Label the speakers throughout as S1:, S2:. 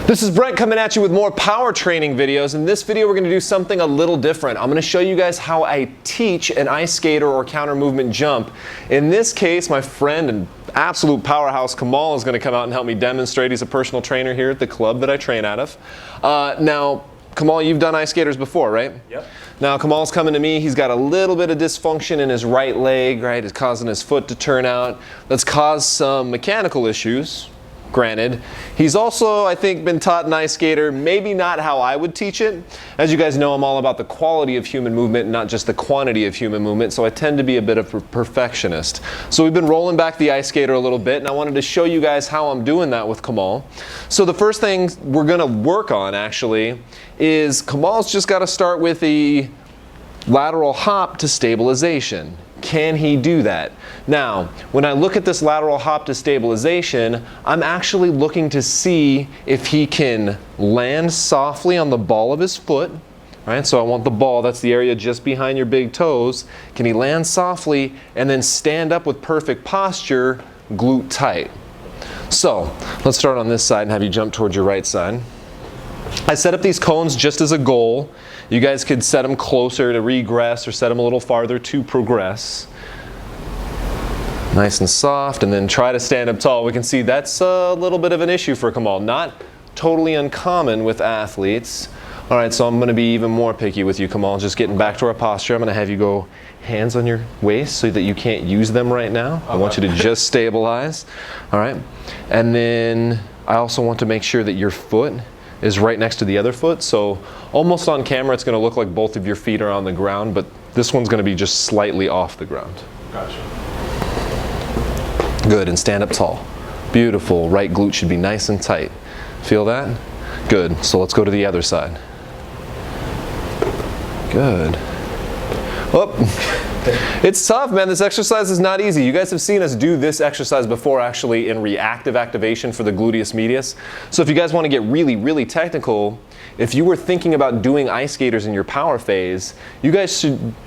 S1: This is Brent coming at you with more power training videos. In this video, we're going to do something a little different. I'm going to show you guys how I teach an ice skater or counter movement jump. In this case, my friend and absolute powerhouse Kamal is going to come out and help me demonstrate. He's a personal trainer here at the club that I train out of. Now, Kamal, you've done ice skaters before, right? Yep. Now, Kamal's coming to me. He's got a little bit of dysfunction in his right leg, right? It's causing his foot to turn out. That's caused some mechanical issues. Granted, he's also, I think, been taught an ice skater, maybe not how I would teach it. As you guys know, I'm all about the quality of human movement, not just the quantity of human movement, so I tend to be a bit of a perfectionist. So we've been rolling back the ice skater a little bit, and I wanted to show you guys how I'm doing that with Kamal. So the first thing we're going to work on, actually, is Kamal's just got to start with the lateral hop to stabilization. Can he do that? Now, when I look at this lateral hop to stabilization, I'm actually looking to see if he can land softly on the ball of his foot, right? So I want the ball, that's the area just behind your big toes. Can he land softly and then stand up with perfect posture, glute tight? So, let's start on this side and have you jump towards your right side. I set up these cones just as a goal. You guys could set them closer to regress or set them a little farther to progress. Nice and soft, and then try to stand up tall. We can see that's a little bit of an issue for Kamal. Not totally uncommon with athletes. All right, so I'm going to be even more picky with you, Kamal. Just getting back to our posture. I'm going to have you go hands on your waist so that you can't use them right now. Okay. I want you to just stabilize. All right, and then I also want to make sure that your foot is right next to the other foot. So almost on camera, it's going to look like both of your feet are on the ground, but this one's going to be just slightly off the ground. Gotcha. Good, and stand up tall. Beautiful. Right glute should be nice and tight. Feel that? Good. So let's go to the other side. Good. Oh, it's tough, man. This exercise is not easy. You guys have seen us do this exercise before, actually, in reactive activation for the gluteus medius. So if you guys want to get really, really technical, if you were thinking about doing ice skaters in your power phase, you guys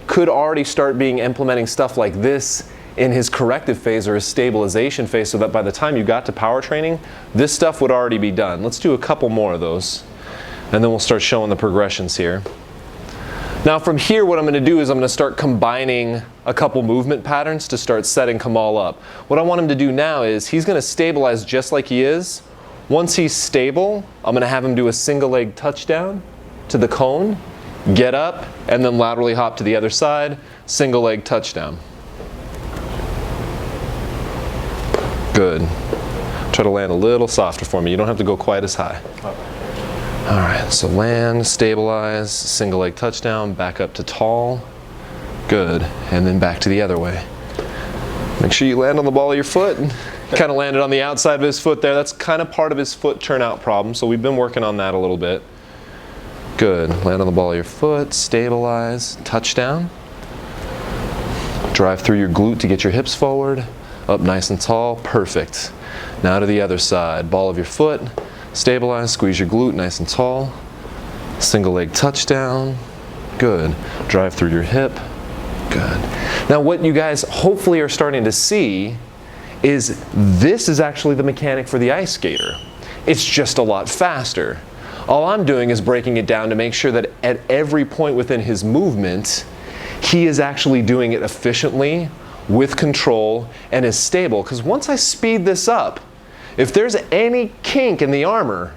S1: could already start implementing stuff like this in his corrective phase or his stabilization phase, so that by the time you got to power training, this stuff would already be done. Let's do a couple more of those, and then we'll start showing the progressions here. Now from here, what I'm going to do is I'm going to start combining a couple movement patterns to start setting Kamal up. What I want him to do now is he's going to stabilize just like he is. Once he's stable, I'm going to have him do a single leg touchdown to the cone, get up, and then laterally hop to the other side, single leg touchdown. Good. Try to land a little softer for me. You don't have to go quite as high. All right, so land, stabilize, single leg touchdown, back up to tall. Good, and then back to the other way. Make sure you land on the ball of your foot. Kind of landed on the outside of his foot there. That's kind of part of his foot turnout problem, so we've been working on that a little bit. Good, land on the ball of your foot, stabilize, touchdown. Drive through your glute to get your hips forward. Up nice and tall, perfect. Now to the other side, ball of your foot. Stabilize, squeeze your glute nice and tall. Single leg touchdown. Good. Drive through your hip. Good. Now what you guys hopefully are starting to see is this is actually the mechanic for the ice skater. It's just a lot faster. All I'm doing is breaking it down to make sure that at every point within his movement, he is actually doing it efficiently, with control, and is stable. Because once I speed this up, if there's any kink in the armor,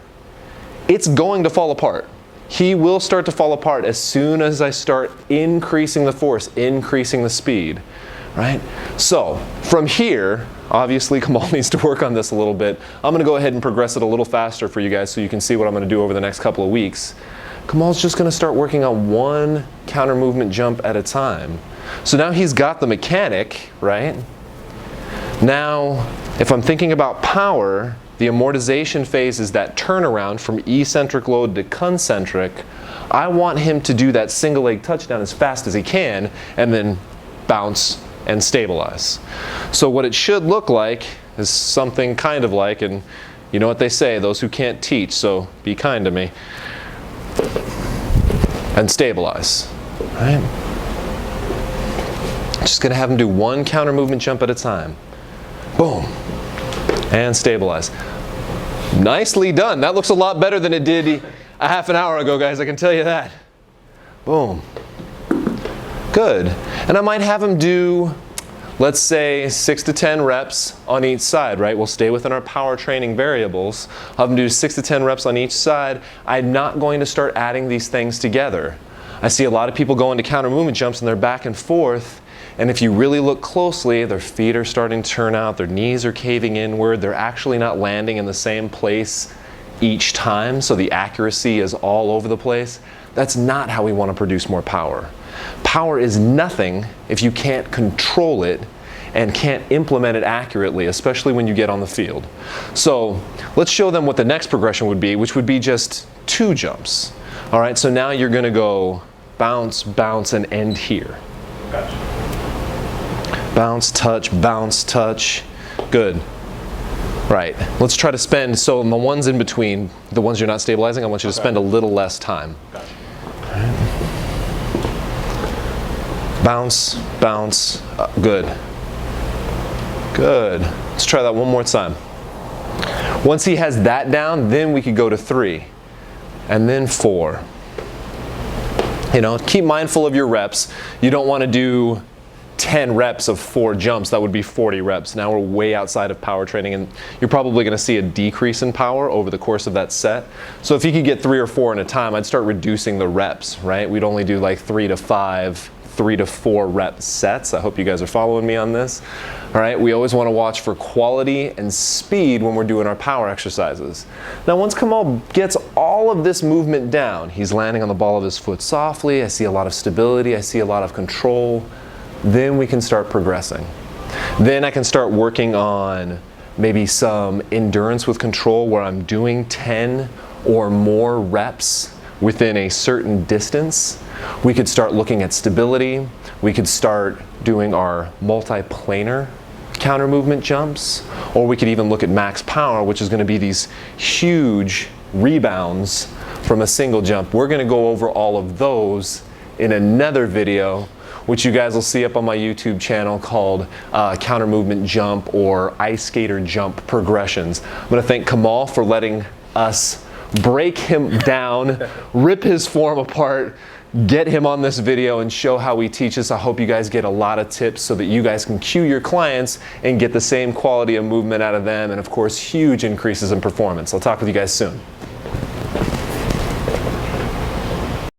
S1: it's going to fall apart. He will start to fall apart as soon as I start increasing the force, increasing the speed, right? So from here, obviously Kamal needs to work on this a little bit. I'm going to go ahead and progress it a little faster for you guys so you can see what I'm going to do over the next couple of weeks. Kamal's just going to start working on one counter movement jump at a time. So now he's got the mechanic, right? Now, if I'm thinking about power, the amortization phase is that turnaround from eccentric load to concentric. I want him to do that single leg touchdown as fast as he can and then bounce and stabilize. So what it should look like is something kind of like, and you know what they say, those who can't teach, so be kind to me. And stabilize, right? Just gonna have him do one counter movement jump at a time. Boom, and stabilize. Nicely done. That looks a lot better than it did a half an hour ago, guys, I can tell you that. Boom. Good. And I might have him do, let's say, 6 to 10 reps on each side, right? We'll stay within our power training variables. I'll have him do 6 to 10 reps on each side. I'm not going to start adding these things together. I see a lot of people go into counter movement jumps and they're back and forth. And if you really look closely, their feet are starting to turn out, their knees are caving inward, they're actually not landing in the same place each time, so the accuracy is all over the place. That's not how we want to produce more power. Power is nothing if you can't control it and can't implement it accurately, especially when you get on the field. So let's show them what the next progression would be, which would be just 2 jumps. All right, so now you're going to go bounce, bounce, and end here.
S2: Gotcha.
S1: Bounce, touch, good. Right, let's try to spend, so on the ones in between, the ones you're not stabilizing, I want you to spend a little less time.
S2: Gotcha.
S1: Bounce, bounce, good. Good, let's try that one more time. Once he has that down, then we could go to 3, and then 4. You know, keep mindful of your reps. You don't want to do 10 reps of 4 jumps. That would be 40 reps. Now we're way outside of power training, and you're probably going to see a decrease in power over the course of that set. So if you could get 3 or 4 in a time, I'd start reducing the reps, right? We'd only do like 3 to 5, 3 to 4 rep sets. I hope you guys are following me on this. All right, we always want to watch for quality and speed when we're doing our power exercises. Now once Kamal gets all of this movement down, he's landing on the ball of his foot softly, I see a lot of stability, I see a lot of control, then we can start progressing. Then I can start working on maybe some endurance with control where I'm doing 10 or more reps within a certain distance. We could start looking at stability. We could start doing our multi-planar counter movement jumps, or we could even look at max power, which is going to be these huge rebounds from a single jump. We're going to go over all of those in another video, which you guys will see up on my YouTube channel, called Counter Movement Jump or Ice Skater Jump Progressions. I'm going to thank Kamal for letting us break him down, rip his form apart, get him on this video and show how we teach this. I hope you guys get a lot of tips so that you guys can cue your clients and get the same quality of movement out of them, and of course huge increases in performance. I'll talk with you guys soon.